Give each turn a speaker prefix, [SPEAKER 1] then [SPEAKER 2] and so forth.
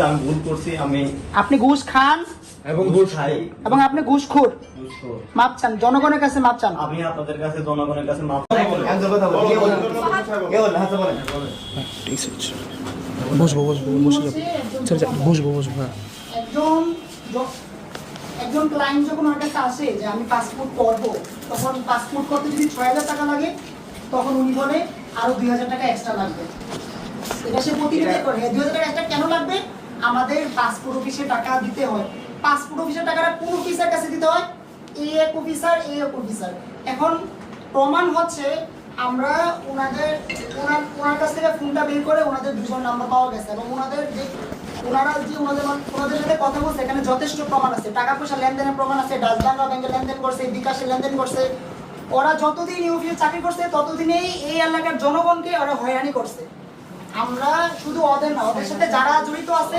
[SPEAKER 1] আমি ভুল করছি।
[SPEAKER 2] আপনি ঘুষ খান
[SPEAKER 1] এবং ঘুষ খাই
[SPEAKER 2] এবং আপনি ঘুষখোর। মাপ চান, জনগণের কাছে মাপ চান।
[SPEAKER 1] আমি আপনাদের কাছে জনগণের কাছে মাপ
[SPEAKER 2] একজন ক্লায়েন্ট যখন আমার কাছে আসে যে আমি পাসপোর্ট করবো, তখন পাসপোর্ট করতে যদি ৬,০০০ টাকা লাগে, তখন উনি বলে আরো ২,০০০ টাকা এক্সট্রা লাগবে। এটা সে প্রতিনিধি করে ২,০০০ টাকা এক্সট্রা কেন লাগবে? আমাদের পাসপোর্ট অফিসে টাকা দিতে হয়। পাসপোর্ট অফিসের টাকাটা কোন অফিসার কাছে দিতে হয়? এক অফিসার। এখন প্রমাণ হচ্ছে আমরা ওনার কাছ থেকে ফোনটা বের করে ওনাদের দুজন নাম্বার পাওয়া গেছে এবং ওনাদের সাথে কথা বলছে, এখানে যথেষ্ট প্রমাণ আছে, টাকা পয়সা লেনদেনের প্রমাণ আছে, ডাচ বাংলা ব্যাংকে লেনদেন করছে, বিকাশে লেনদেন করছে। ওরা যতদিন এই অফিসে চাকরি করছে ততদিনেই এই এলাকার জনগণকে ওরা হয়রানি করছে। আমরা শুধু ওদের না, ওদের সাথে যারা জড়িত আছে